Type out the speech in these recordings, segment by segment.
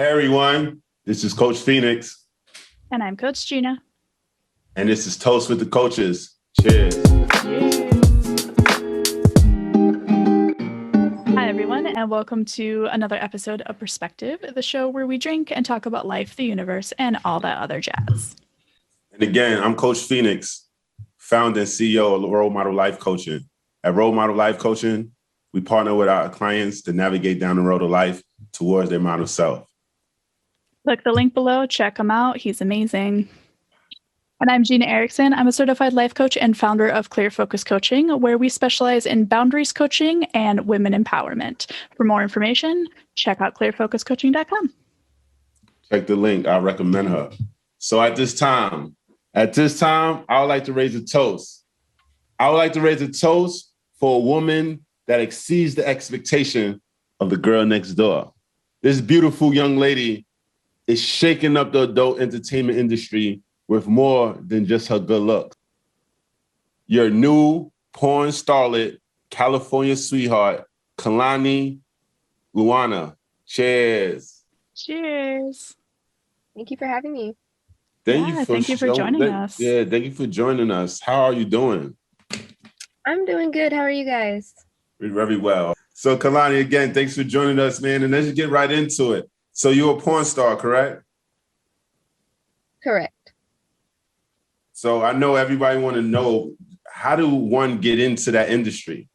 Hey everyone, this is Coach Phoenix. And I'm Coach Gina. And this is Toast with the Coaches. Cheers. Hi everyone, and welcome to another episode of Perspective, the show where we drink and talk about life, the universe, and all that other jazz. And again, I'm Coach Phoenix, founder and CEO of Role Model Life Coaching. At Role Model Life Coaching, we partner with our clients to navigate down the road of life towards their model self. Click the link below, check him out. He's amazing. And I'm Gina Erickson. I'm a certified life coach and founder of Clear Focus Coaching, where we specialize in boundaries coaching and women empowerment. For more information, check out clearfocuscoaching.com. Check the link. I recommend her. So at this time, I would like to raise a toast. I would like to raise a toast for a woman that exceeds the expectation of the girl next door. This beautiful young lady is shaking up the adult entertainment industry with more than just her good looks. Your new porn starlet, California sweetheart, Kalani Luana. Cheers. Cheers. Thank you for having me. Thank you for joining us. Yeah, thank you for joining us. How are you doing? I'm doing good. How are you guys? Very well. So Kalani, again, thanks for joining us, man. And let's get right into it. So you're a porn star, correct? Correct. So I know everybody want to know, how do one get into that industry?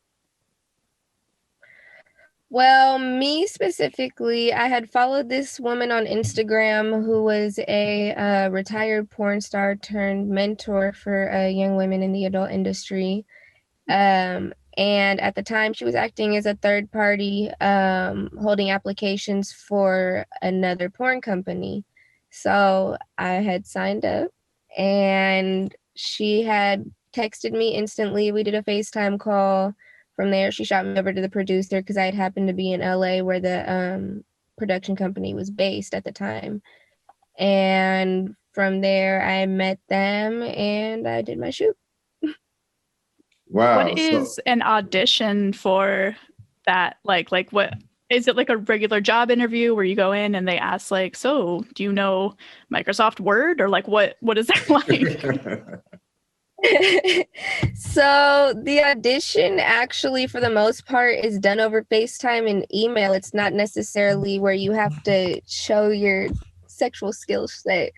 Well, me specifically, I had followed this woman on Instagram who was a retired porn star turned mentor for young women in the adult industry. And at the time, she was acting as a third party, holding applications for another porn company. So I had signed up, and she had texted me instantly. We did a FaceTime call. From there, she shot me over to the producer because I had happened to be in LA where the production company was based at the time. And from there, I met them and I did my shoot. Wow. What is an audition for that? Like what is it, like a regular job interview where you go in and they ask like, so do you know Microsoft Word, or like what is that like? So the audition actually, for the most part, is done over FaceTime and email. It's not necessarily where you have to show your sexual skill set.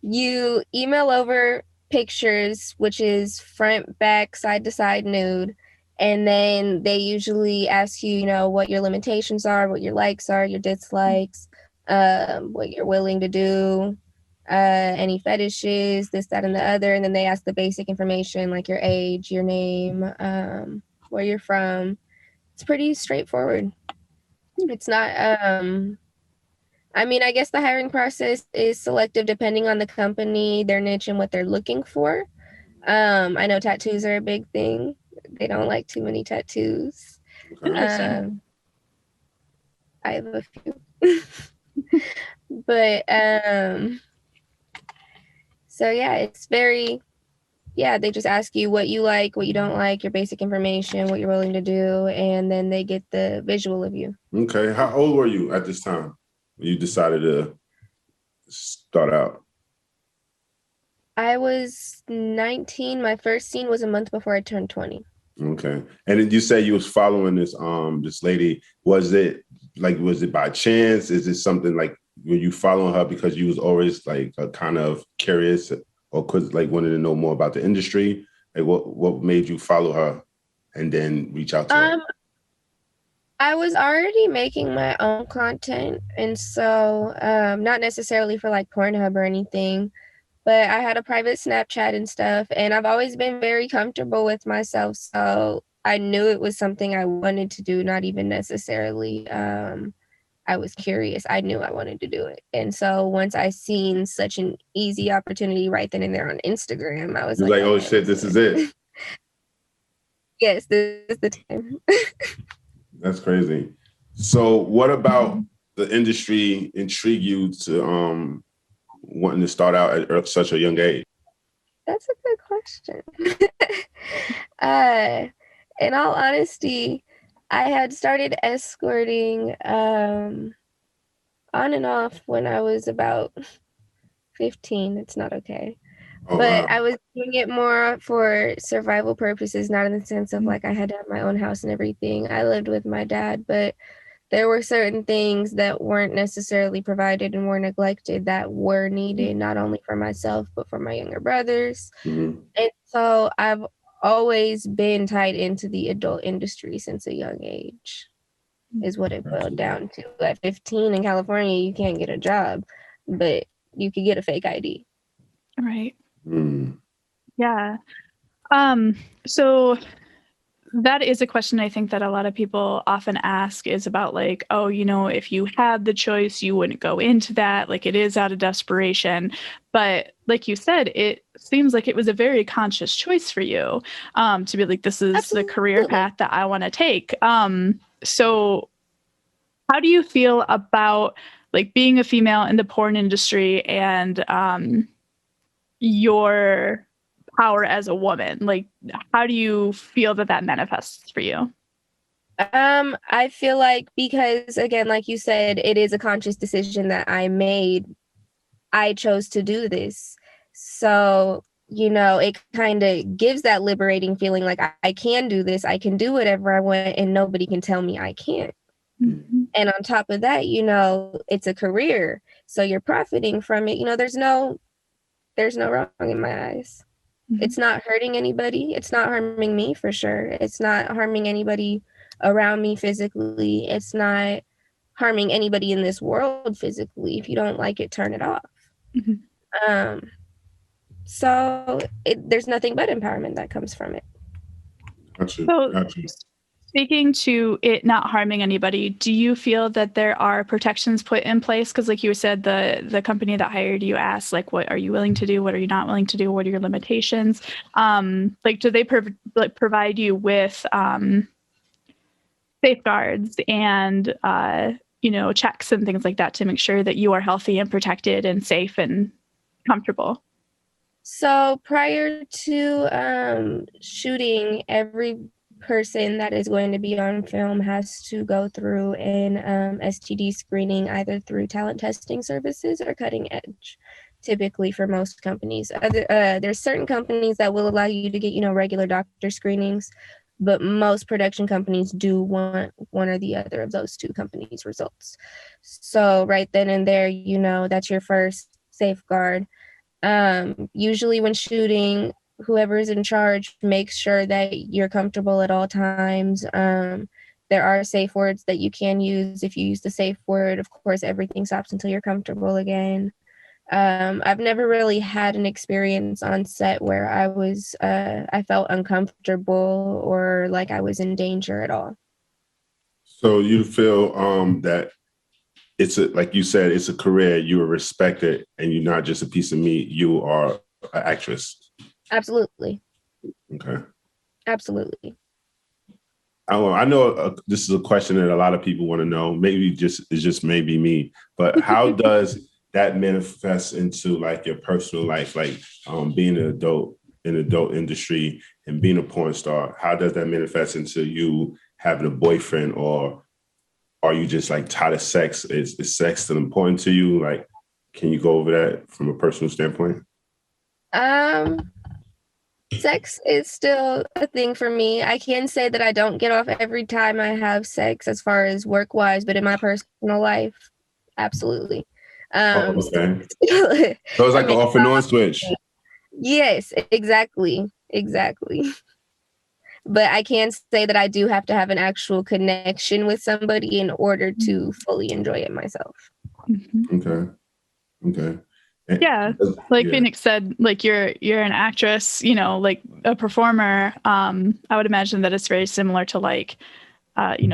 You email over pictures, which is front, back, side to side nude. And then they usually ask you, what your limitations are, what your likes are, your dislikes, what you're willing to do, any fetishes, this, that, and the other. And then they ask the basic information like your age, your name, where you're from. It's pretty straightforward. It's not, I guess the hiring process is selective depending on the company, their niche, and what they're looking for. I know tattoos are a big thing. They don't like too many tattoos. I have a few. But, so yeah, it's very, they just ask you what you like, what you don't like, your basic information, what you're willing to do, and then they get the visual of you. Okay. How old were you at this time when you decided to start out? I was 19. My first scene was a month before I turned 20. Okay. And then you say you was following this lady. Was it by chance? Is it something like, were you following her because you was always like kind of curious, or because like wanted to know more about the industry? Like what made you follow her and then reach out to her? I was already making my own content, and so not necessarily for like Pornhub or anything, but I had a private Snapchat and stuff, and I've always been very comfortable with myself, so I knew it was something I wanted to do, not even necessarily I was curious. I knew I wanted to do it. And so once I seen such an easy opportunity right then and there on Instagram, I was like, oh shit, this is it. Yes, this is the time. That's crazy. So what about the industry intrigued you to wanting to start out at such a young age? That's a good question. In all honesty, I had started escorting On and off when I was about 15. It's not okay. Oh, But wow. I was doing it more for survival purposes, not in the sense of like I had to have my own house and everything. I lived with my dad, but there were certain things that weren't necessarily provided and were neglected that were needed, not only for myself, but for my younger brothers. Mhm. And so I've always been tied into the adult industry since a young age, is what it boiled down to. At 15 in California, you can't get a job, but you could get a fake ID. Right. Mm. Yeah. So that is a question I think that a lot of people often ask, is about like, oh, if you had the choice, you wouldn't go into that. Like, it is out of desperation. But like you said, it seems like it was a very conscious choice for you, to be like, this is the career Absolutely. path that I want to take. So how do you feel about like being a female in the porn industry and your power as a woman? Like, how do you feel that manifests for you? I feel like, because again, like you said, it is a conscious decision that I made. I chose to do this. So, it kind of gives that liberating feeling like I can do this. I can do whatever I want and nobody can tell me I can't. Mm-hmm. And on top of that, it's a career. So you're profiting from it. There's no wrong in my eyes. Mm-hmm. It's not hurting anybody. It's not harming me for sure. It's not harming anybody around me physically. It's not harming anybody in this world physically. If you don't like it, turn it off. Mm-hmm. So there's nothing but empowerment that comes from it. Gotcha. So, Gotcha. speaking to it not harming anybody, do you feel that there are protections put in place? Because, like you said, the company that hired you asked, like, what are you willing to do? What are you not willing to do? What are your limitations? Like, do they provide you with safeguards and checks and things like that to make sure that you are healthy and protected and safe and comfortable? So prior to shooting, every person that is going to be on film has to go through an STD screening, either through talent testing services or Cutting Edge, typically for most companies. There's certain companies that will allow you to get, regular doctor screenings, but most production companies do want one or the other of those two companies' results. So right then and there, that's your first safeguard. Usually when shooting, whoever's in charge makes sure that you're comfortable at all times. There are safe words that you can use. If you use the safe word, of course, everything stops until you're comfortable again. I've never really had an experience on set where I felt uncomfortable or like I was in danger at all. So you feel that like you said, it's a career, you are respected, and you're not just a piece of meat, you are an actress. Absolutely. Okay. Absolutely. I know this is a question that a lot of people want to know. Maybe it's just maybe me, but how does that manifest into like your personal life, like being an adult in the adult industry and being a porn star? How does that manifest into you having a boyfriend, or are you just like tired of sex? Is sex still important to you? Like, can you go over that from a personal standpoint? Sex is still a thing for me. I can say that I don't get off every time I have sex as far as work wise, but in my personal life, absolutely. Oh, okay. So So it's like an off and on switch. Yes, exactly. Exactly. But I can say that I do have to have an actual connection with somebody in order to fully enjoy it myself. Mm-hmm. Okay. Okay. Yeah, like Phoenix said, like you're an actress, like a performer. I would imagine that it's very similar to like,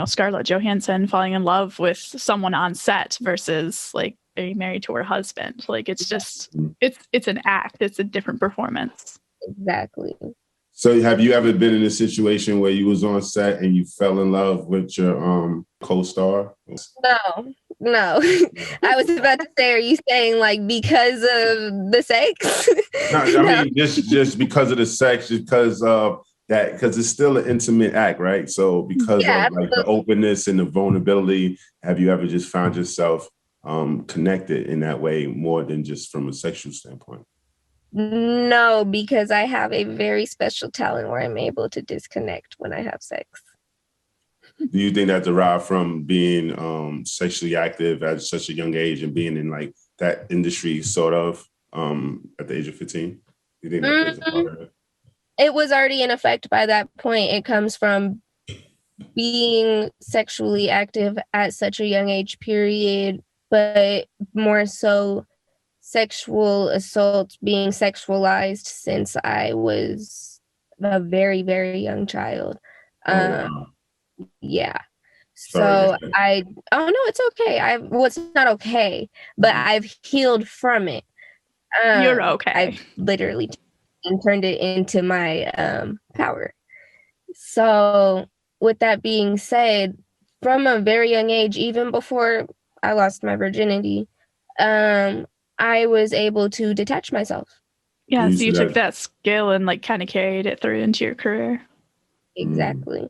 Scarlett Johansson falling in love with someone on set versus like being married to her husband. Like it's just it's an act. It's a different performance. Exactly. So have you ever been in a situation where you was on set and you fell in love with your co-star? No. I was about to say, are you saying like because of the sex? No, I mean just because of the sex, because of that, because it's still an intimate act, right? So because of like the openness and the vulnerability, have you ever just found yourself connected in that way more than just from a sexual standpoint? No, because I have a very special talent where I'm able to disconnect when I have sex. Do you think that derived from being sexually active at such a young age and being in like that industry sort of at the age of 15? Do you think that plays a part of it? It was already in effect by that point. It comes from being sexually active at such a young age period, but more so sexual assault being sexualized since I was a very, very young child. Wow. Yeah. Sorry. So oh no, it's okay. Well, it's not okay, but I've healed from it. You're okay. I've literally turned it into my power. So with that being said, from a very young age, even before I lost my virginity, I was able to detach myself. Yeah, so you took that skill and like kind of carried it through into your career. Exactly.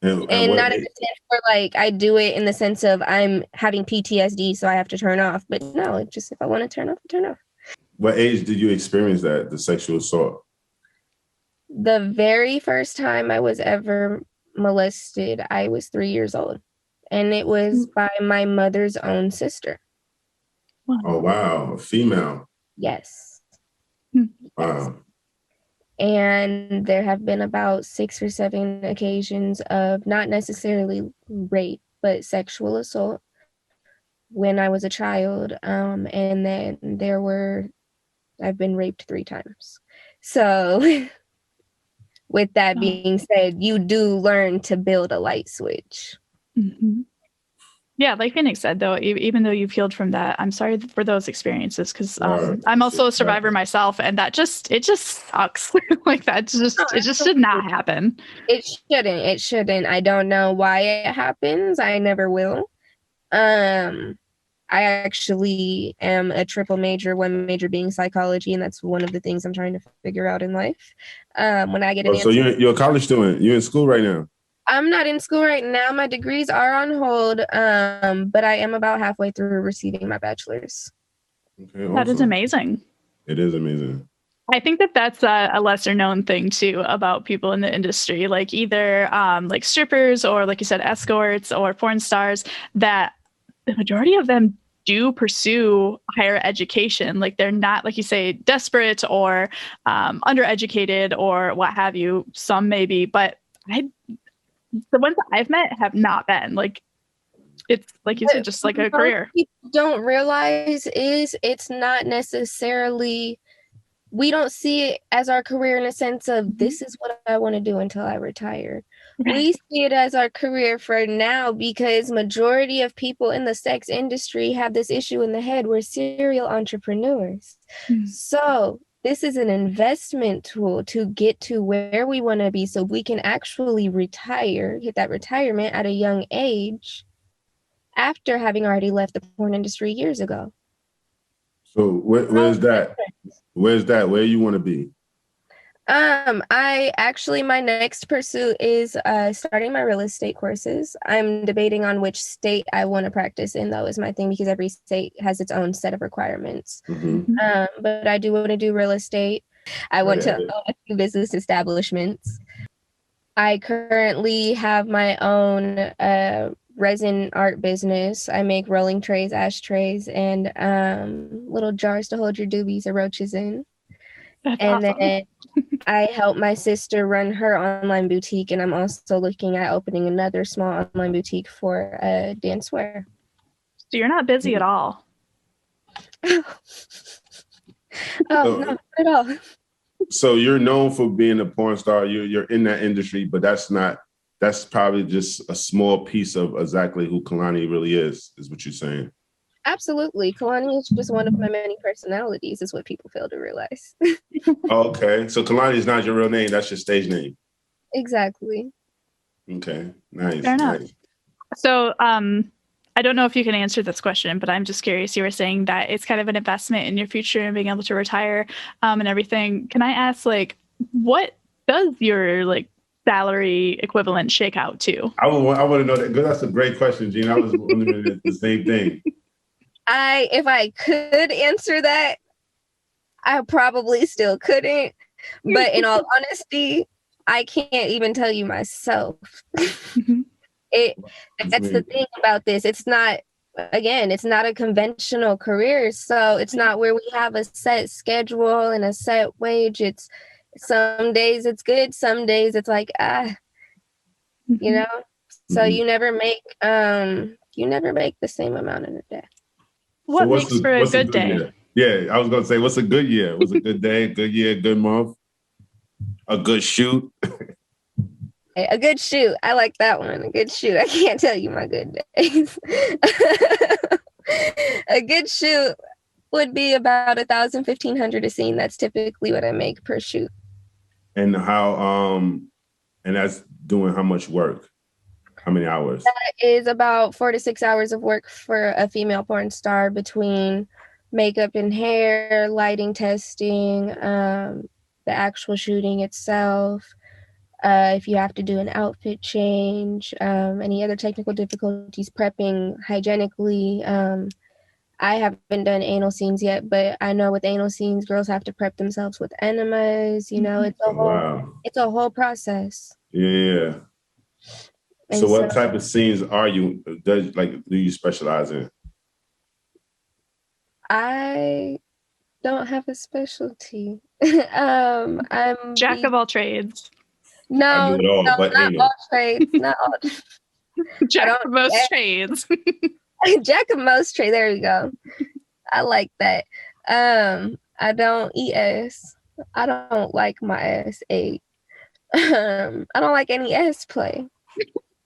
And not in the sense where like I do it in the sense of I'm having PTSD, so I have to turn off. But no, it's just if I want to turn off, I turn off. What age did you experience the sexual assault? The very first time I was ever molested, I was 3 years old. And it was by my mother's own sister. Oh, wow. A female. Yes. Wow. And there have been about 6 or 7 occasions of not necessarily rape, but sexual assault when I was a child. And then I've been raped 3 times. So with that being said, you do learn to build a light switch. Mm-hmm. Yeah, like Phoenix said, though, even though you've healed from that, I'm sorry for those experiences because I'm also a survivor myself, and it just sucks. Like it just should not happen. It shouldn't. I don't know why it happens. I never will. I actually am a triple major, one major being psychology, and that's one of the things I'm trying to figure out in life. When I get an answer. So you're a college student. You're in school right now. I'm not in school right now. My degrees are on hold, but I am about halfway through receiving my bachelor's. Okay, awesome. That is amazing. It is amazing. I think that's a lesser known thing too about people in the industry, like either like strippers or like you said, escorts or porn stars, that the majority of them do pursue higher education. Like they're not, like you say, desperate or undereducated or what have you. Some maybe, but the ones that I've met have not been. Like it's like you said, just like a career. People don't realize is it's not necessarily, we don't see it as our career in a sense of this is what I want to do until I retire. We see it as our career for now because majority of people in the sex industry have this issue in the head. We're serial entrepreneurs. So this is an investment tool to get to where we want to be so we can actually hit that retirement at a young age after having already left the porn industry years ago. So where's that? Where's that? Where you want to be? My next pursuit is starting my real estate courses. I'm debating on which state I want to practice in, though, is my thing, because every state has its own set of requirements. But I do want to do real estate. I want to own a few business establishments. I currently have my own resin art business. I make rolling trays, ashtrays, and little jars to hold your doobies or roaches in. That's awesome. Then I help my sister run her online boutique, and I'm also looking at opening another small online boutique for dancewear. So you're not busy at all. No, not at all. So you're known for being a porn star. You're in that industry, but that's probably just a small piece of exactly who Kalani really is what you're saying. Absolutely. Kalani is just one of my many personalities, is what people fail to realize. Okay. So Kalani is not your real name. That's your stage name. Exactly. Okay. Nice. Fair enough. Nice. So I don't know if you can answer this question, but I'm just curious. You were saying that it's kind of an investment in your future and being able to retire and everything. Can I ask, like, what does your salary equivalent shake out to? I want to know that, because that's a great question, Gina. I was wondering the same thing. If I could answer that, I probably still couldn't. But in all honesty, I can't even tell you myself. That's the thing about this. It's not a conventional career. So it's not where we have a set schedule and a set wage. It's some days it's good, some days it's like, you know? So you never make the same amount in a day. What makes for a good day? Year? Yeah, I was gonna say, what's a good year? What's a good day, good year, good month, a good shoot? A good shoot. I like that one. A good shoot. I can't tell you my good days. A good shoot would be about 1,000, 1,500 a scene. That's typically what I make per shoot. And and that's doing how much work? How many hours? That is about 4 to 6 hours of work for a female porn star, between makeup and hair, lighting testing, the actual shooting itself. If you have to do an outfit change, any other technical difficulties, prepping hygienically. I haven't done anal scenes yet, but I know with anal scenes, girls have to prep themselves with enemas. You know, it's a whole process. Yeah. So what type of scenes do you specialize in? I don't have a specialty. I'm Jack of all trades. No, not all trades. Not all. Jack of most trades. Jack of most trades. There you go. I like that. I don't eat ass. I don't like my ass ate. I don't like any ass play.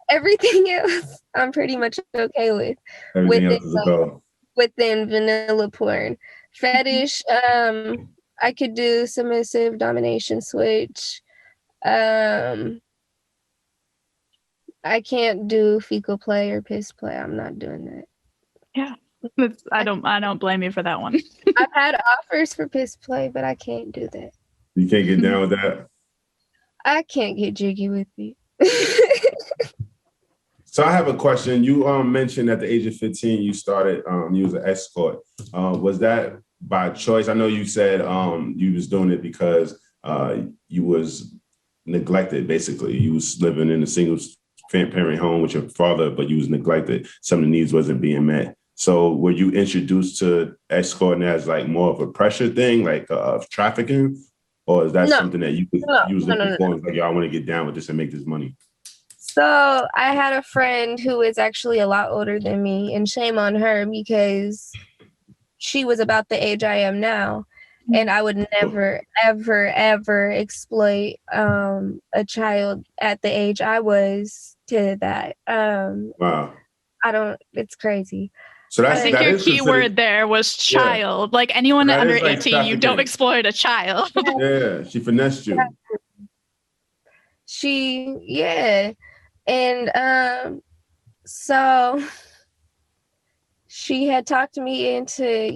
Everything else, I'm pretty much okay with. Everything else is a go. Within vanilla porn. Fetish, I could do submissive, domination, switch. I can't do fecal play or piss play. I'm not doing that. Yeah. I don't blame you for that one. I've had offers for piss play, but I can't do that. You can't get down with that? I can't get jiggy with it. So I have a question. You mentioned at the age of 15, you started, you was an escort. Was that by choice? I know you said you was doing it because you was neglected, basically. You was living in a single parent home with your father, but you was neglected. Some of the needs wasn't being met. So were you introduced to escorting as like more of a pressure thing, like of trafficking? Or is that something that you was looking for? Like, yo, I want to get down with this and make this money. So I had a friend who is actually a lot older than me, and shame on her because she was about the age I am now. And I would never, ever, ever exploit a child at the age I was to that. Wow. It's crazy. So I think your key word there was child. Yeah. Like anyone under 18, you don't exploit a child. Yeah, she finessed you. And so she had talked me into,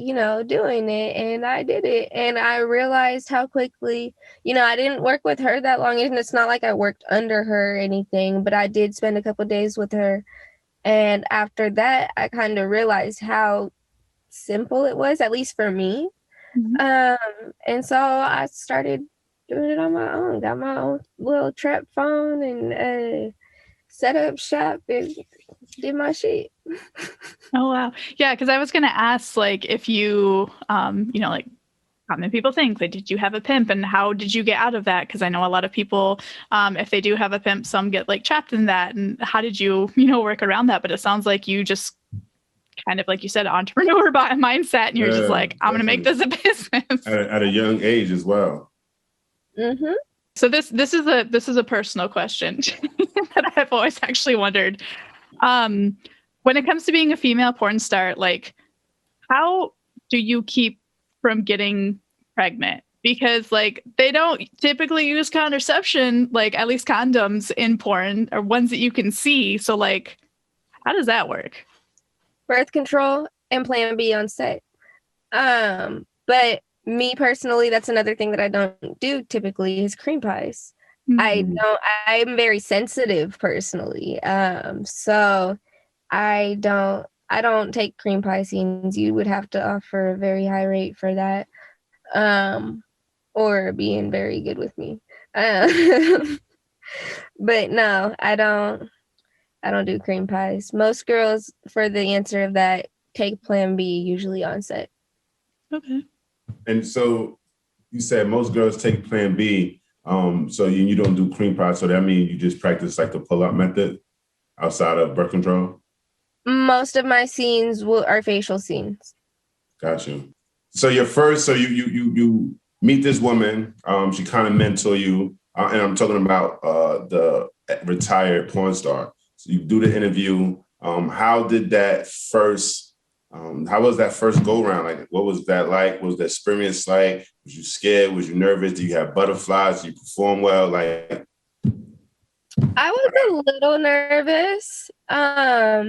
doing it, and I did it. And I realized how quickly, I didn't work with her that long, and it's not like I worked under her or anything, but I did spend a couple of days with her. And after that, I kind of realized how simple it was, at least for me. Mm-hmm. And so I started doing it on my own, got my own little trap phone and set up shop and did my shit. Oh, wow. Yeah, because I was going to ask, like, if you, like, how many people think, like, did you have a pimp and how did you get out of that? Because I know a lot of people, if they do have a pimp, some get like trapped in that. And how did you, work around that? But it sounds like you just kind of, like you said, entrepreneur mindset, and you're just like, I'm going to make this a business at a young age as well. Mm-hmm. So this is a personal question that I've always actually wondered. When it comes to being a female porn star, like, how do you keep from getting pregnant? Because like they don't typically use contraception, like at least condoms in porn or ones that you can see. So like, how does that work? Birth control and Plan B on set. But me personally, that's another thing that I don't do typically is cream pies. I'm very sensitive personally. So I don't take cream pie scenes. You would have to offer a very high rate for that. Or being very good with me. But no, I don't do cream pies. Most girls, for the answer of that, take plan B usually on set. Okay. And so you said most girls take plan B. So you don't do cream pie. So that means you just practice like the pull-up method outside of birth control? Most of my scenes are facial scenes. Gotcha. So you meet this woman. She kind of mentor you, and I'm talking about the retired porn star. So you do the interview. How did that first? How was that first go round? Like, what was that like? What was the experience like? Was you scared? Was you nervous? Do you have butterflies? Do you perform well? Like, I was a little nervous. I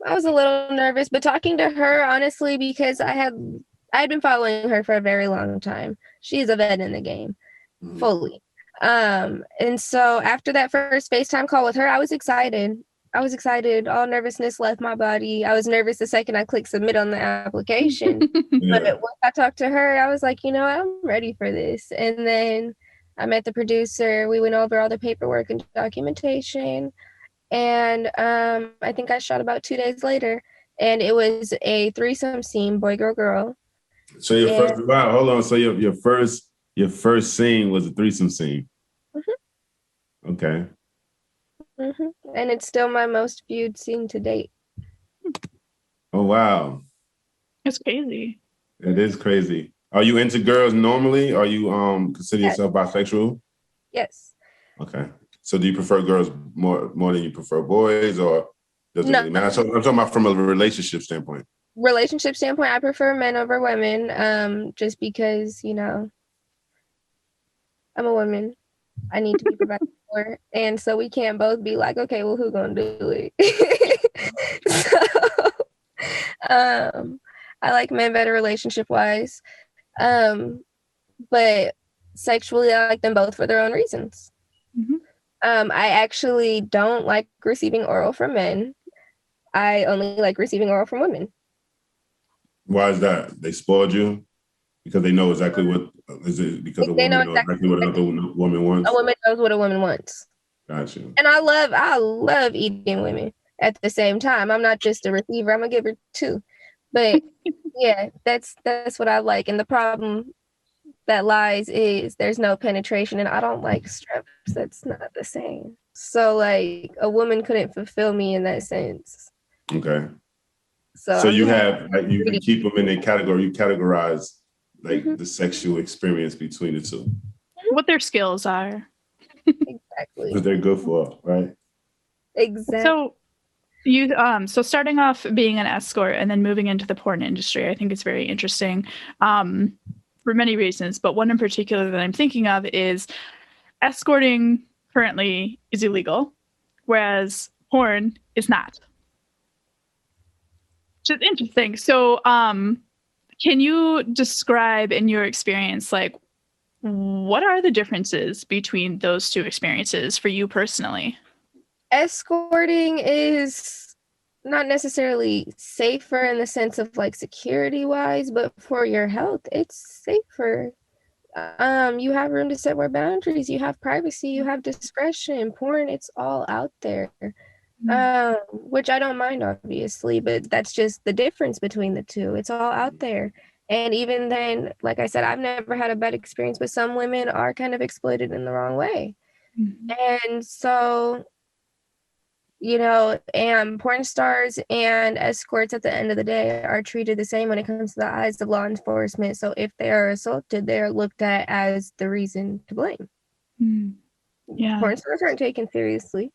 was a little nervous, but talking to her honestly, because I'd been following her for a very long time. She's a vet in the game, fully. And so after that first FaceTime call with her, I was excited. All nervousness left my body. I was nervous the second I clicked submit on the application. yeah. But once I talked to her, I was like, I'm ready for this. And then I met the producer. We went over all the paperwork and documentation. And I think I shot about 2 days later. And it was a threesome scene, boy, girl, girl. So hold on. So your first scene was a threesome scene. Mm-hmm. Okay. Mm-hmm. And it's still my most viewed scene to date. Oh wow. It's crazy. It is crazy. Are you into girls normally? Are you consider yourself bisexual? Yes. Okay. So do you prefer girls more than you prefer boys, or does it really matter? I'm talking about from a relationship standpoint. Relationship standpoint, I prefer men over women. Just because, I'm a woman. I need to be provided for. And so we can't both be like, okay, well, who's gonna do it? So I like men better relationship wise. But sexually I like them both for their own reasons. Mm-hmm. I actually don't like receiving oral from men. I only like receiving oral from women. Why is that? They spoiled you because they know exactly what is it because a woman knows exactly what another woman wants. A woman knows what a woman wants. Gotcha. And I love eating women at the same time. I'm not just a receiver, I'm a giver too. But yeah, that's what I like. And the problem that lies is there's no penetration, and I don't like strips. That's not the same. So like a woman couldn't fulfill me in that sense. Okay. So you have like you keep them in a category. You categorize like mm-hmm. the sexual experience between the two. What their skills are. Exactly. What they're good for, right? Exactly. So you so starting off being an escort and then moving into the porn industry, I think it's very interesting for many reasons. But one in particular that I'm thinking of is escorting currently is illegal, whereas porn is not. Which is interesting. So can you describe in your experience, like, what are the differences between those two experiences for you personally? Escorting is not necessarily safer in the sense of like security wise, but for your health, it's safer. You have room to set more boundaries, you have privacy, you have discretion. Porn, it's all out there. Which I don't mind, obviously, but that's just the difference between the two. It's all out there. And even then, like I said, I've never had a bad experience, but some women are kind of exploited in the wrong way. Mm-hmm. And so, and porn stars and escorts at the end of the day are treated the same when it comes to the eyes of law enforcement. So if they are assaulted, they're looked at as the reason to blame. Yeah. Porn stars aren't taken seriously.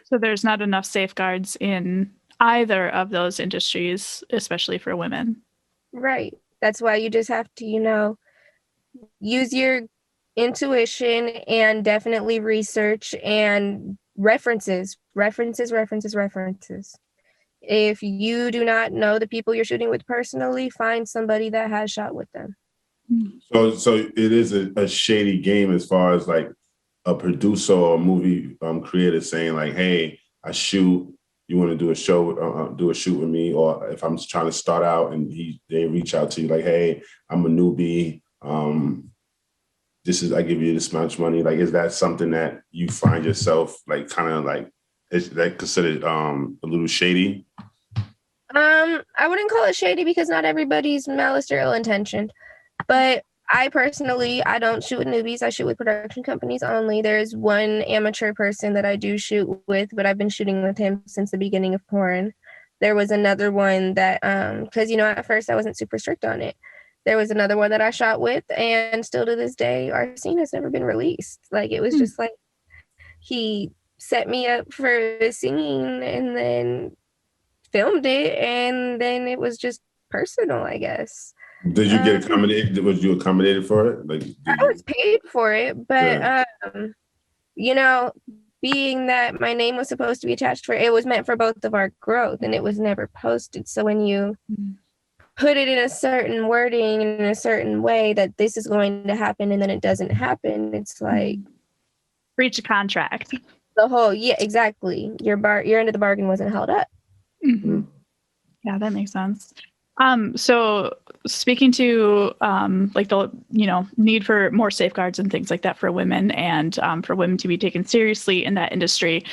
So there's not enough safeguards in either of those industries, especially for women. Right. That's why you just have to, use your intuition and definitely research and references. If you do not know the people you're shooting with personally, find somebody that has shot with them. So it is a shady game as far as like a producer or a movie creator saying like, hey, I shoot, you want to do a show, do a shoot with me? Or if I'm trying to start out and they reach out to you like, hey, I'm a newbie. I give you this much money. Like, is that something that you find yourself like kind of like, is that considered a little shady? I wouldn't call it shady because not everybody's malice or ill intentioned. But I personally, I don't shoot with newbies. I shoot with production companies only. There's one amateur person that I do shoot with, but I've been shooting with him since the beginning of porn. There was another one that, because, you know, at first I wasn't super strict on it. There was another one that I shot with, and still to this day, our scene has never been released. Like, it was just like he set me up for the scene and then filmed it, and then it was just personal, I guess. Did you get accommodated? Was you accommodated for it? Like, I was paid for it, but you know, being that my name was supposed to be attached for it, it was meant for both of our growth, and it was never posted. So when you put it in a certain wording in a certain way that this is going to happen and then it doesn't happen, it's like breach of contract. The whole exactly. Your end of the bargain wasn't held up. Mm-hmm. Yeah, that makes sense. So speaking to like the need for more safeguards and things like that for women and for women to be taken seriously in that industry.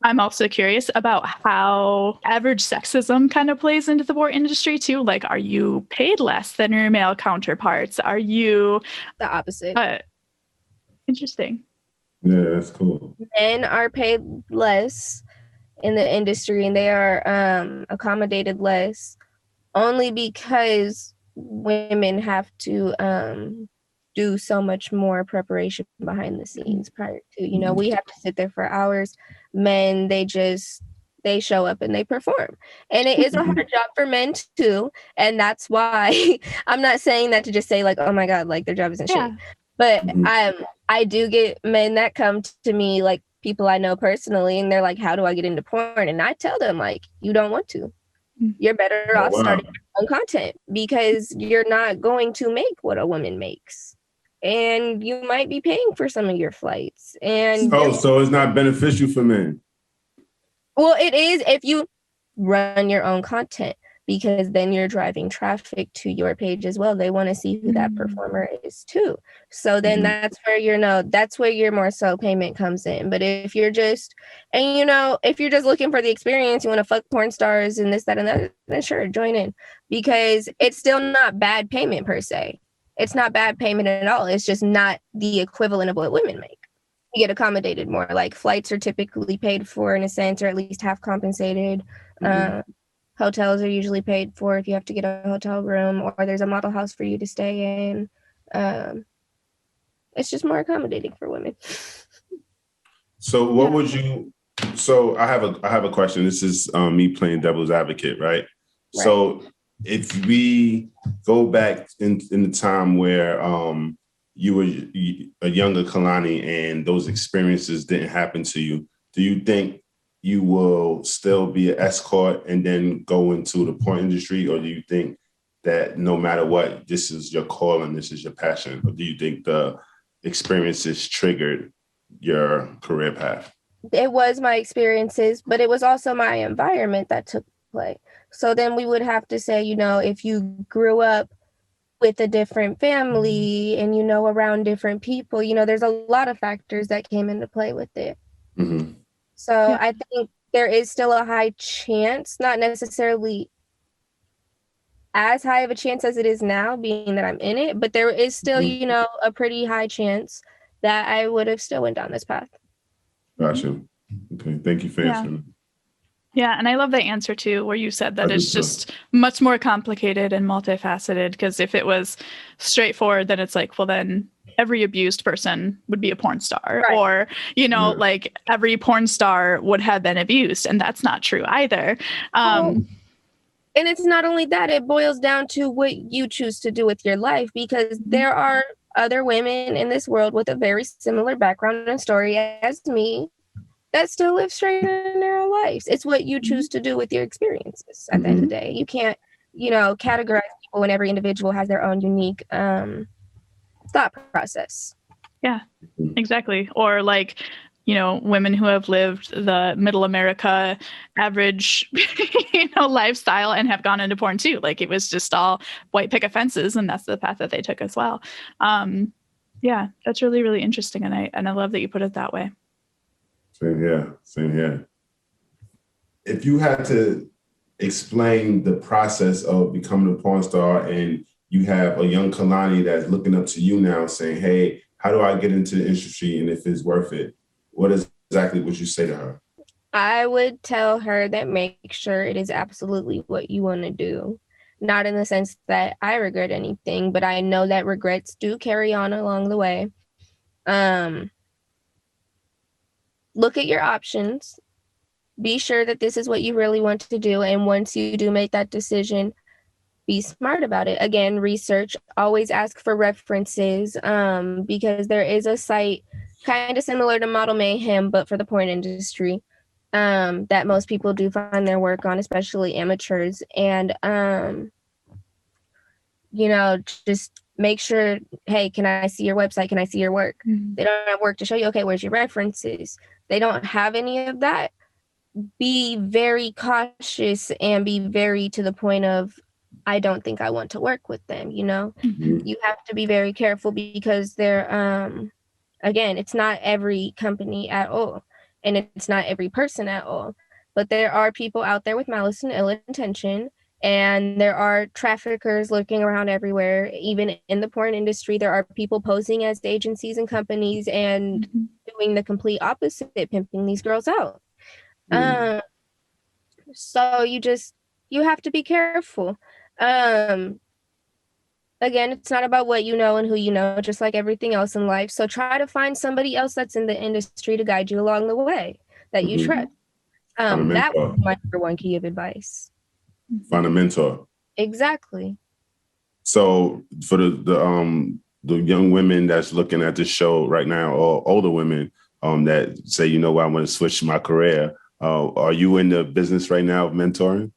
I'm also curious about how average sexism kind of plays into the porn industry too. Like, are you paid less than your male counterparts? Are you the opposite? Interesting. Yeah, that's cool. Men are paid less in the industry, and they are accommodated less only because women have to do so much more preparation behind the scenes prior to, we have to sit there for hours. Men, they show up and they perform, and it is a hard job for men too. And that's why I'm not saying that to just say like, oh my God, like their job isn't shit. But I do get men that come to me, like people I know personally, and they're like, how do I get into porn? And I tell them, like, you don't want to. You're better off starting your own content, because you're not going to make what a woman makes. And you might be paying for some of your flights. And so it's not beneficial for men. Well, it is if you run your own content, because then you're driving traffic to your page as well. They want to see who that performer is too. So then that's where your more so payment comes in. But if you're just, if you're just looking for the experience, you want to fuck porn stars and this, that, and that, then sure, join in, because it's still not bad payment per se. It's not bad payment at all. It's just not the equivalent of what women make. You get accommodated more. Like flights are typically paid for in a sense, or at least half compensated. Hotels are usually paid for if you have to get a hotel room, or there's a model house for you to stay in. It's just more accommodating for women. So what would you? So I have a question. This is me playing devil's advocate, right? So if we go back in the time where you were a younger Kalani and those experiences didn't happen to you, do you think you will still be an escort and then go into the porn industry? Or do you think that no matter what, this is your calling, this is your passion? Or do you think the experiences triggered your career path? It was my experiences, but it was also my environment that took play. So then we would have to say, if you grew up with a different family and, around different people, there's a lot of factors that came into play with it. Mm-hmm. So I think there is still a high chance, not necessarily as high of a chance as it is now, being that I'm in it, but there is still, a pretty high chance that I would have still went down this path. Gotcha. Okay. Thank you for answering. Yeah, and I love the answer too, where you said that it's just much more complicated and multifaceted, because if it was straightforward, then it's like, well, then every abused person would be a porn star, or, like every porn star would have been abused. And that's not true either. And it's not only that, it boils down to what you choose to do with your life, because there are other women in this world with a very similar background and story as me that still live straight and narrow lives. It's what you choose to do with your experiences at the end of the day. You can't, categorize people, when every individual has their own unique thought process. Yeah, exactly. Or like, women who have lived the middle America average, lifestyle and have gone into porn too. Like it was just all white picket fences, and that's the path that they took as well. Yeah, that's really, really interesting. And I love that you put it that way. Same here. Same here. If you had to explain the process of becoming a porn star and you have a young Kalani that's looking up to you now saying, hey, how do I get into the industry and if it's worth it? What is exactly what you say to her? I would tell her that make sure it is absolutely what you want to do. Not in the sense that I regret anything, but I know that regrets do carry on along the way. Look at your options. Be sure that this is what you really want to do. And once you do make that decision, be smart about it. Again, research, always ask for references, because there is a site kind of similar to Model Mayhem, but for the porn industry, that most people do find their work on, especially amateurs. And, just make sure, hey, can I see your website? Can I see your work? They don't have work to show you. Okay, where's your references? They don't have any of that. Be very cautious and be very to the point of, I don't think I want to work with them. You have to be very careful because they're, again, it's not every company at all, and it's not every person at all, but there are people out there with malice and ill intention, and there are traffickers lurking around everywhere. Even in the porn industry, there are people posing as agencies and companies and doing the complete opposite, pimping these girls out. So you have to be careful. Again, it's not about what you know and who you know, just like everything else in life. So try to find somebody else that's in the industry to guide you along the way that you trust. That would be my number one key of advice. Find a mentor. Exactly. So for the young women that's looking at this show right now, or older women that say, I want to switch my career, are you in the business right now of mentoring?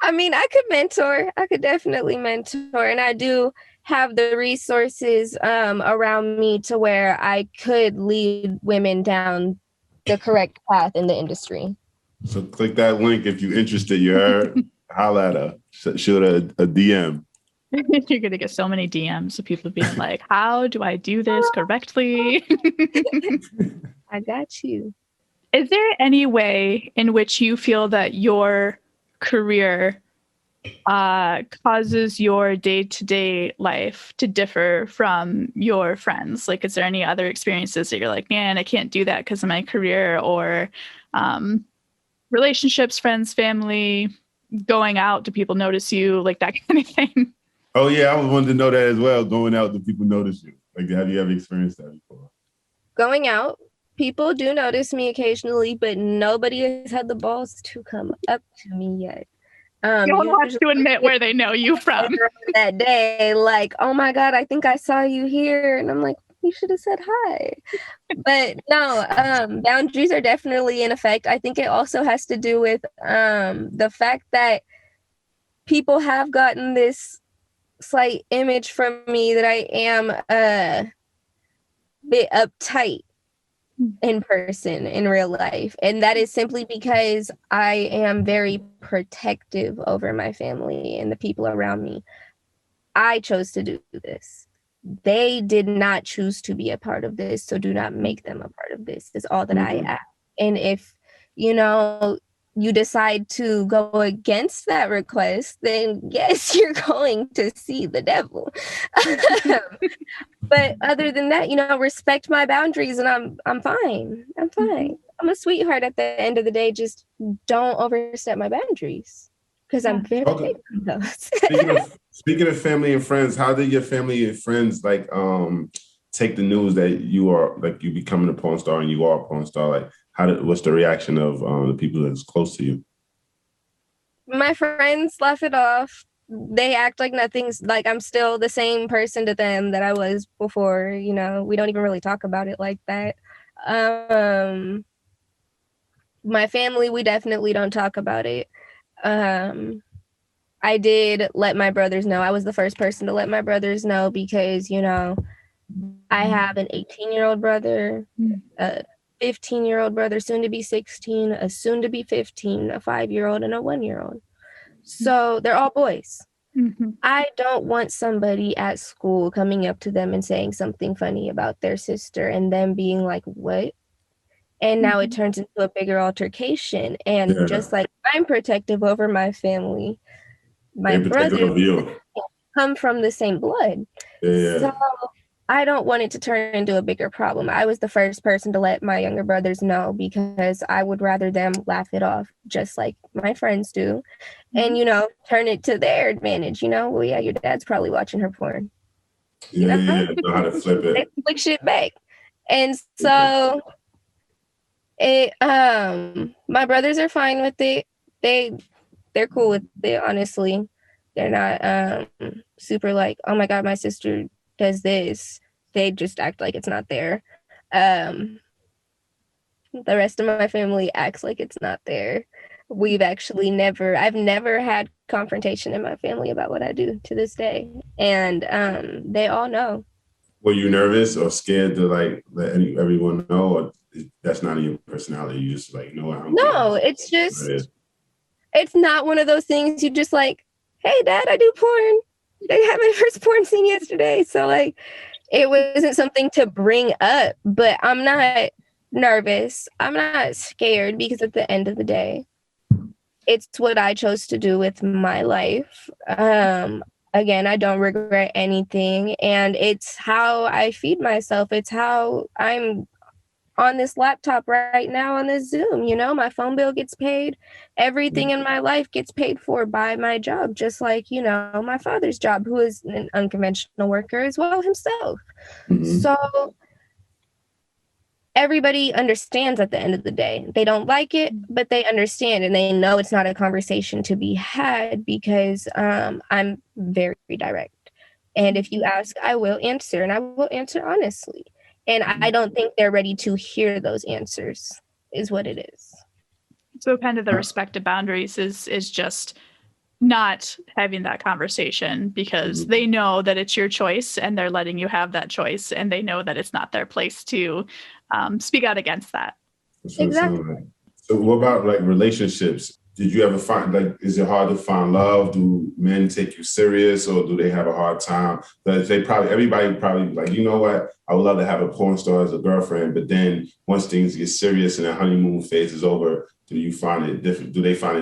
I mean, I could mentor. I could definitely mentor. And I do have the resources around me to where I could lead women down the correct path in the industry. So click that link if you're interested. You heard? Holla at her. Shoot her a DM. You're going to get so many DMs of people being like, how do I do this correctly? I got you. Is there any way in which you feel that your career causes your day-to-day life to differ from your friends? Like, is there any other experiences that you're like, man, I can't do that because of my career, or relationships, friends, family, going out, do people notice you, like that kind of thing? Oh, yeah, I wanted to know that as well. Going out, do people notice you? Like, have you ever experienced that before? Going out, people do notice me occasionally, but nobody has had the balls to come up to me yet. You don't have to admit where they know you from. That day, like, oh my God, I think I saw you here. And I'm like, you should have said hi. But no, boundaries are definitely in effect. I think it also has to do with the fact that people have gotten this slight image from me that I am a bit uptight in person, in real life. And that is simply because I am very protective over my family and the people around me. I chose to do this. They did not choose to be a part of this, so do not make them a part of this. Is all that I ask. And if, you decide to go against that request, then yes, you're going to see the devil. But other than that, respect my boundaries, and I'm fine. I'm fine. I'm a sweetheart at the end of the day. Just don't overstep my boundaries, because I'm very big on those. Speaking of family and friends, how did your family and friends take the news that you becoming a porn star and you are a porn star? Like, what's the reaction of the people that's close to you? My friends laugh it off. They act like nothing's, like I'm still the same person to them that I was before. We don't even really talk about it like that. My family, we definitely don't talk about it. I I did let my brothers know. I was the first person to let my brothers know because, you know, I have an 18-year-old brother, a 15-year-old brother, soon to be 16, a soon to be 15, a 5-year-old, and a 1-year-old. So they're all boys. Mm-hmm. I don't want somebody at school coming up to them and saying something funny about their sister and them being like, what? And now it turns into a bigger altercation. And just like I'm protective over my family, my brothers come from the same blood. So I don't want it to turn into a bigger problem. I was the first person to let my younger brothers know because I would rather them laugh it off just like my friends do and, you know, turn it to their advantage. You know, well, yeah, your dad's probably watching her porn. You know how to flip it. They flick shit back. And so my brothers are fine with it. They're cool with it, honestly. They're not super like, oh my God, my sister does this. They just act like it's not there. The rest of my family acts like it's not there. I've never had confrontation in my family about what I do to this day. And they all know. Were you nervous or scared to like let everyone know, or that's not in your personality? You just like, No, it's just, it's not one of those things you just like, hey, Dad, I do porn. They had my first porn scene yesterday. So like, it wasn't something to bring up, but I'm not nervous. I'm not scared because at the end of the day, it's what I chose to do with my life. Again, I don't regret anything. And it's how I feed myself. It's how I'm on this laptop right now on this Zoom. You know, my phone bill gets paid. Everything in my life gets paid for by my job, just like, you know, my father's job, who is an unconventional worker as well himself. So everybody understands at the end of the day. They don't like it, but they understand and they know it's not a conversation to be had because I'm very direct. And if you ask, I will answer, and I will answer honestly. And I don't think they're ready to hear those answers, is what it is. So kind of the respect of boundaries is just not having that conversation because they know that it's your choice and they're letting you have that choice and they know that it's not their place to speak out against that. Exactly. So what about like relationships? Did you ever find, like, is it hard to find love? Do men take you serious or do they have a hard time? Everybody probably like, you know what? I would love to have a porn star as a girlfriend, but then once things get serious and the honeymoon phase is over, do they find it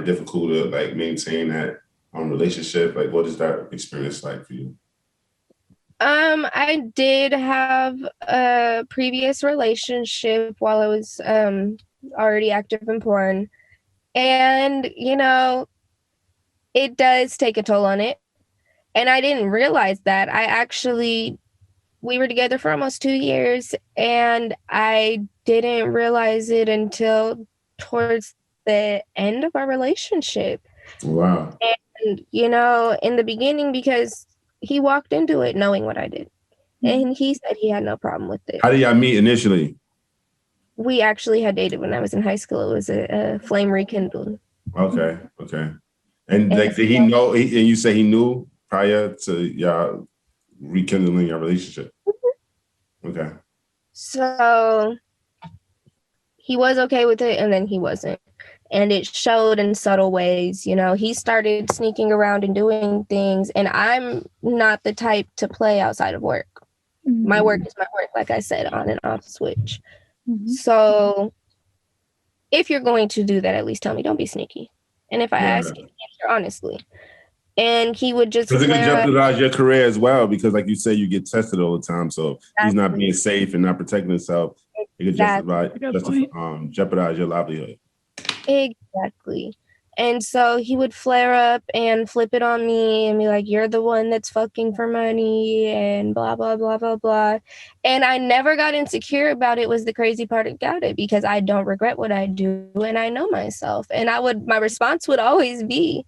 difficult to like maintain that relationship? Like, what is that experience like for you? I did have a previous relationship while I was already active in porn. And, you know, it does take a toll on it. And I didn't realize that. We were together for almost 2 years and I didn't realize it until towards the end of our relationship. Wow. And, you know, in the beginning, because he walked into it knowing what I did. And he said he had no problem with it. How did y'all meet initially? We actually had dated when I was in high school. It was a flame rekindled. Okay. And like, did he know, and you say he knew prior to y'all rekindling your relationship? Okay. So he was okay with it and then he wasn't. And it showed in subtle ways. You know, he started sneaking around and doing things. And I'm not the type to play outside of work. My work is my work, like I said, on and off switch. So if you're going to do that, at least tell me, don't be sneaky. And if I ask, answer honestly. And he would just because it could jeopardize your career as well, because like you say, you get tested all the time. So he's not being safe and not protecting himself. It could jeopardize your livelihood. Exactly. And so he would flare up and flip it on me and be like, you're the one that's fucking for money and blah, blah, blah, blah, blah. And I never got insecure about it was the crazy part about it because I don't regret what I do and I know myself. And my response would always be,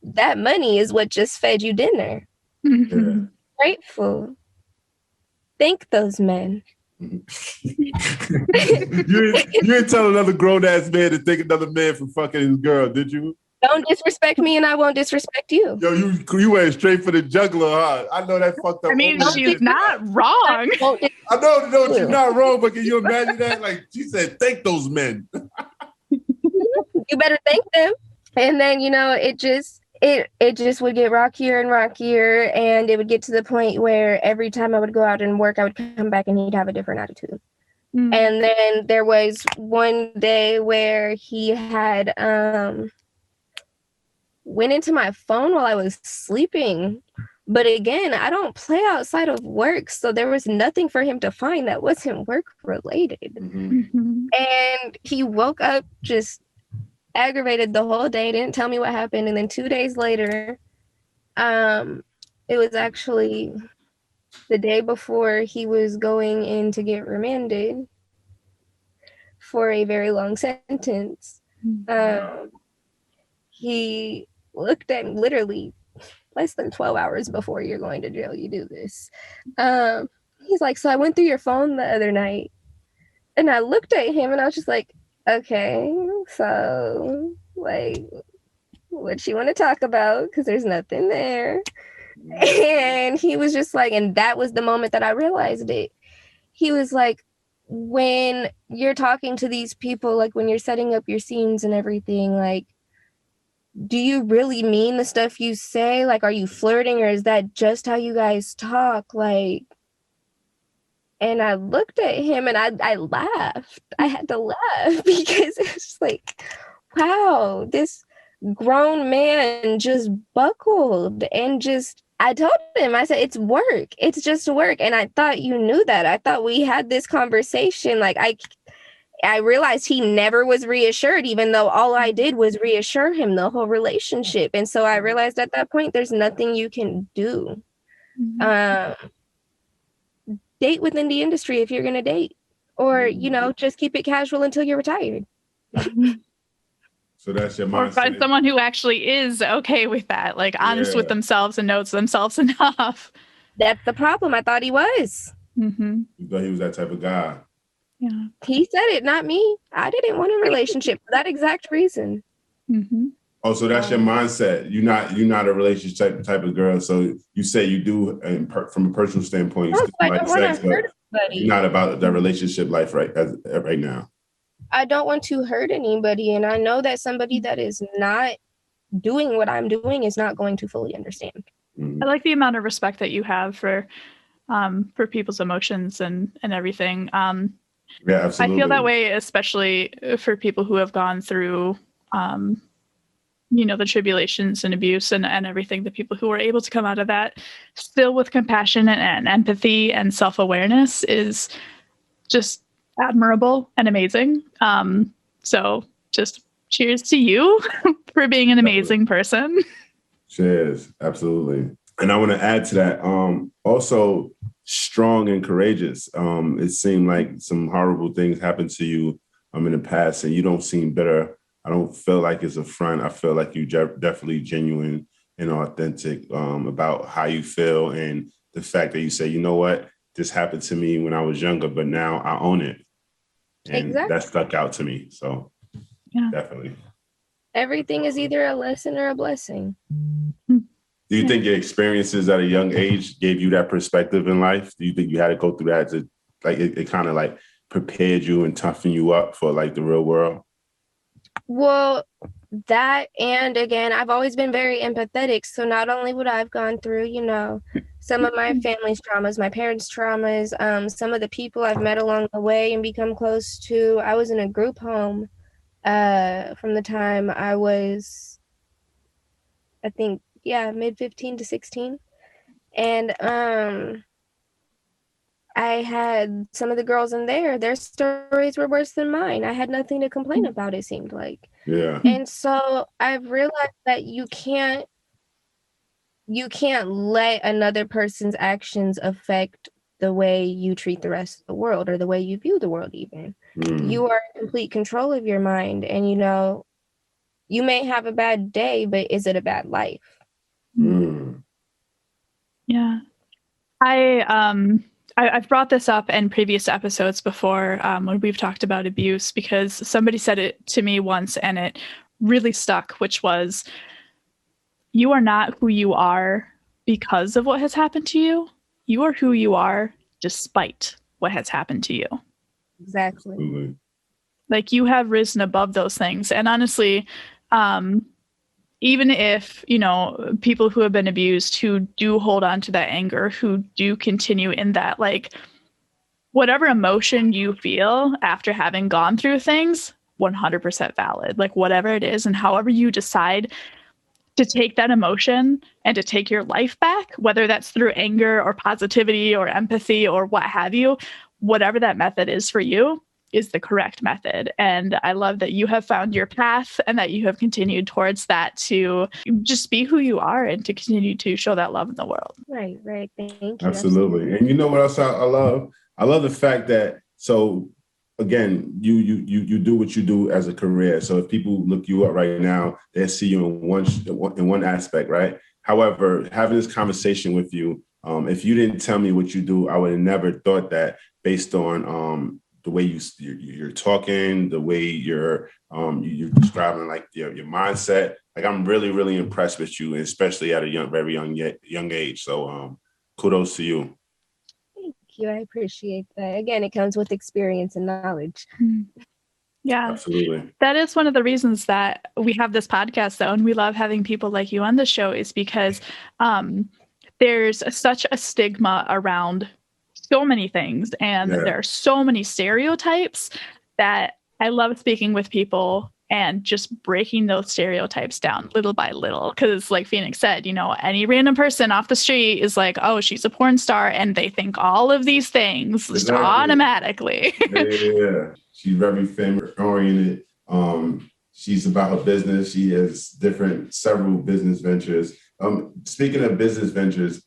that money is what just fed you dinner. Grateful. Thank those men. You didn't tell another grown-ass man to thank another man for fucking his girl, did you? Don't disrespect me and I won't disrespect you. Yo, you went straight for the juggler, huh? I know that fucked up. I mean, woman she's shit. not wrong. I won't I know, no, you. you're not wrong, but can you imagine that? Like, she said, thank those men. You better thank them. And then, it just would get rockier and rockier, and it would get to the point where every time I would go out and work, I would come back and he'd have a different attitude. Mm. And then there was one day where he had went into my phone while I was sleeping. But again, I don't play outside of work, so there was nothing for him to find that wasn't work related. Mhm. And he woke up just aggravated the whole day, didn't tell me what happened. And then 2 days later, it was actually the day before he was going in to get remanded for a very long sentence. He looked at literally less than 12 hours before you're going to jail, you do this. He's like, so I went through your phone the other night, and I looked at him and I was just like, okay, so like, what you want to talk about? Because there's nothing there. And he was just like, and that was the moment that I realized it. He was like, when you're talking to these people, like when you're setting up your scenes and everything, like, do you really mean the stuff you say? Like, are you flirting, or is that just how you guys talk? Like, and I looked at him and I laughed. I had to laugh because it's just like, wow, this grown man just buckled and just, I told him, I said, it's work. It's just work. And I thought you knew that. I thought we had this conversation. Like, I realized he never was reassured, even though all I did was reassure him the whole relationship. And so I realized at that point, there's nothing you can do. Date within the industry if you're going to date, or, just keep it casual until you're retired. So that's your Or mindset. find someone who actually is okay with that, like honest with themselves and knows themselves enough. That's the problem. I thought he was. Mm-hmm. You thought he was that type of guy. Yeah. He said it, not me. I didn't want a relationship for that exact reason. Mm-hmm. Oh, so that's your mindset. You're not a relationship type of girl. So you say you do, and from a personal standpoint, you still like sex, but you're not about that relationship life right now. I don't want to hurt anybody, and I know that somebody that is not doing what I'm doing is not going to fully understand. I like the amount of respect that you have for people's emotions and everything. Yeah, absolutely. I feel that way, especially for people who have gone through, the tribulations and abuse and everything. The people who are able to come out of that still with compassion and empathy and self-awareness is just admirable and amazing. So just cheers to you for being an amazing person. Cheers. Absolutely. And I want to add to that, also strong and courageous. It seemed like some horrible things happened to you in the past, and you don't seem bitter. I don't feel like it's a front. I feel like you definitely genuine and authentic about how you feel, and the fact that you say, you know what, this happened to me when I was younger, but now I own it. And that stuck out to me. So definitely. Everything is either a lesson or a blessing. Do you think your experiences at a young age gave you that perspective in life? Do you think you had to go through that to, like, it kind of like prepared you and toughened you up for like the real world? Well, that, and again, I've always been very empathetic. So not only would I've gone through, some of my family's traumas, my parents' traumas, some of the people I've met along the way and become close to. I was in a group home from the time I was, I think, mid 15 to 16. And I had some of the girls in there, their stories were worse than mine. I had nothing to complain about, it seemed like. Yeah. And so I've realized that you can't let another person's actions affect the way you treat the rest of the world or the way you view the world even. You are in complete control of your mind, and you may have a bad day, but is it a bad life? Yeah. I've brought this up in previous episodes before when we've talked about abuse, because somebody said it to me once and it really stuck, which was, you are not who you are because of what has happened to you. You are who you are despite what has happened to you. Exactly. Absolutely. Like, you have risen above those things. And honestly, even if, people who have been abused, who do hold on to that anger, who do continue in that, like, whatever emotion you feel after having gone through things, 100% valid. Like, whatever it is, and however you decide to take that emotion and to take your life back, whether that's through anger or positivity or empathy or what have you, whatever that method is for you is the correct method. And I love that you have found your path and that you have continued towards that, to just be who you are and to continue to show that love in the world. Right. Thank you. Absolutely. And you know what else I love? I love the fact that, so again, you do what you do as a career. So if people look you up right now, they see you in one aspect, right? However, having this conversation with you, if you didn't tell me what you do, I would have never thought that, based on the way you're talking, the way you're describing like your mindset. Like, I'm really, really impressed with you, especially at a very young age. So kudos to you. Thank you. I appreciate that. Again, it comes with experience and knowledge. Yeah, Absolutely. That is one of the reasons that we have this podcast, though, and we love having people like you on the show, is because there's such a stigma around so many things, and there are so many stereotypes that I love speaking with people and just breaking those stereotypes down little by little. Because like Phoenix said, any random person off the street is like, oh, she's a porn star, and they think all of these things just automatically. Yeah. She's very family oriented. She's about her business. She has several business ventures. Speaking of business ventures,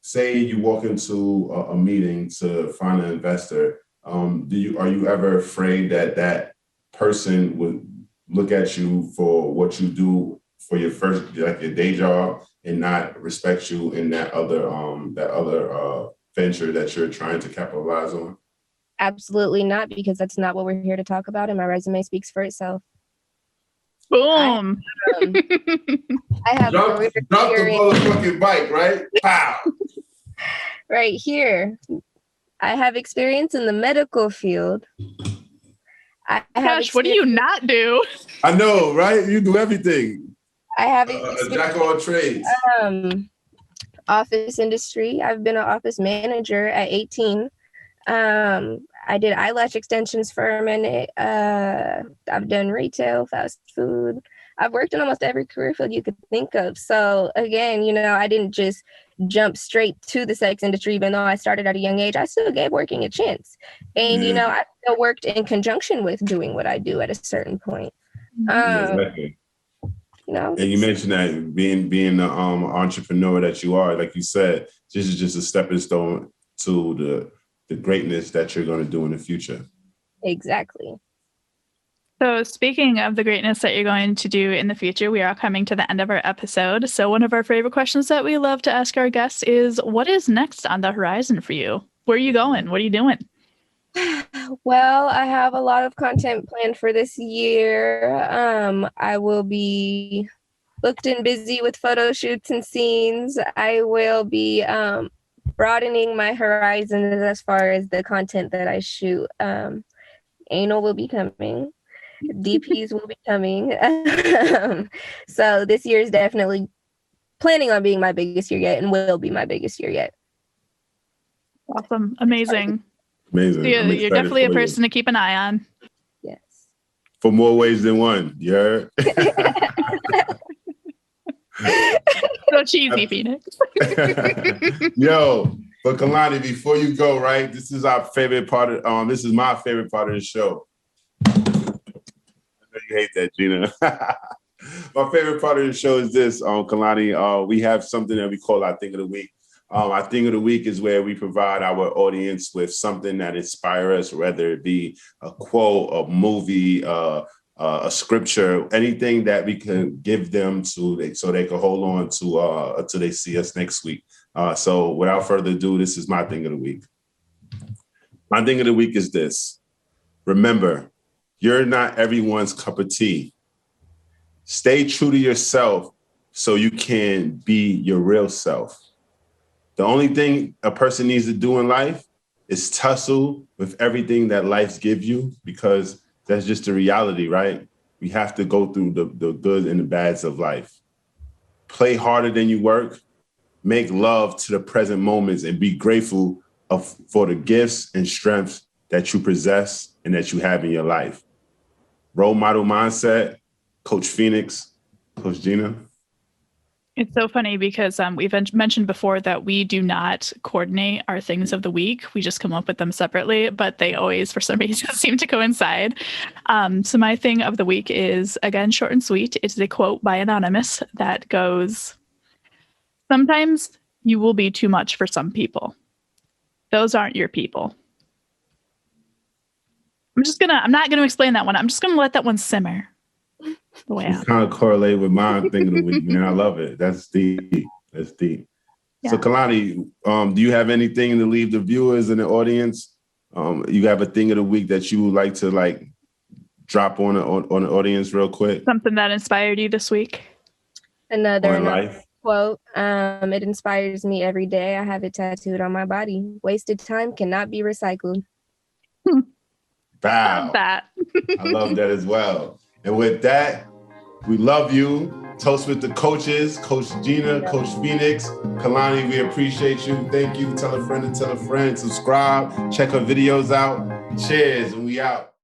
say you walk into a meeting to find an investor, are you ever afraid that person would look at you for what you do for your your day job and not respect you in that other venture that you're trying to capitalize on? Absolutely not, because that's not what we're here to talk about, and my resume speaks for itself. Boom. I have drop the motherfucking bike, right? Pow. Right here. I have experience in the medical field. Gosh, what do you not do? I know, right? You do everything. I have a jack of all trades. Office industry. I've been an office manager at 18. I did eyelash extensions for a minute. I've done retail, fast food. I've worked in almost every career field you could think of. So again, I didn't just jump straight to the sex industry, even though I started at a young age. I still gave working a chance. And, I still worked in conjunction with doing what I do at a certain point. Exactly. And you mentioned that being the entrepreneur that you are, like you said, this is just a stepping stone to the greatness that you're going to do in the future. Exactly. So speaking of the greatness that you're going to do in the future, we are coming to the end of our episode. So one of our favorite questions that we love to ask our guests is, what is next on the horizon for you? Where are you going? What are you doing? Well, I have a lot of content planned for this year. I will be booked and busy with photo shoots and scenes. I will be broadening my horizons as far as the content that I shoot. Anal will be coming. DPs will be coming. So this year is definitely planning on being my biggest year yet, and will be my biggest year yet. Awesome. Amazing. Amazing. So you're definitely a person to keep an eye on. Yes. For more ways than one. Yeah. So cheesy, Phoenix. Yo, but Kalani, before you go, right? This is our favorite part of this is my favorite part of the show. I know you hate that, Gina. My favorite part of the show is this, Kalani. We have something that we call our Thing of the Week. Our Thing of the Week is where we provide our audience with something that inspires us, whether it be a quote, a movie, a scripture, anything that we can give them so they can hold on to until they see us next week. So without further ado, this is my Thing of the Week. My Thing of the Week is this. Remember, You're not everyone's cup of tea. Stay true to yourself so you can be your real self. The only thing a person needs to do in life is tussle with everything that life gives you, because that's just the reality, right? We have to go through the good and the bads of life. Play harder than you work. Make love to the present moments and be grateful for the gifts and strengths that you possess and that you have in your life. Role model mindset, Coach Phoenix, Coach Gina. It's so funny because we've mentioned before that we do not coordinate our things of the week. We just come up with them separately, but they always, for some reason, seem to coincide. So my thing of the week is, again, short and sweet. It's a quote by Anonymous that goes, "Sometimes you will be too much for some people. Those aren't your people." I'm not gonna explain that one. I'm just gonna let that one simmer. The way It's kind of correlate with my thing of the week, man. I love it. That's deep. That's deep. Yeah. So Kalani, do you have anything to leave the viewers and the audience? You have a thing of the week that you would like to drop on the audience real quick? Something that inspired you this week? Another quote. It inspires me every day. I have it tattooed on my body. Wasted time cannot be recycled. Wow. Love that. I love that as well. And with that, we love you. Toast with the coaches, Coach Gina, Coach Phoenix, Kalani, we appreciate you. Thank you. Tell a friend to tell a friend. Subscribe. Check her videos out. Cheers, and we out.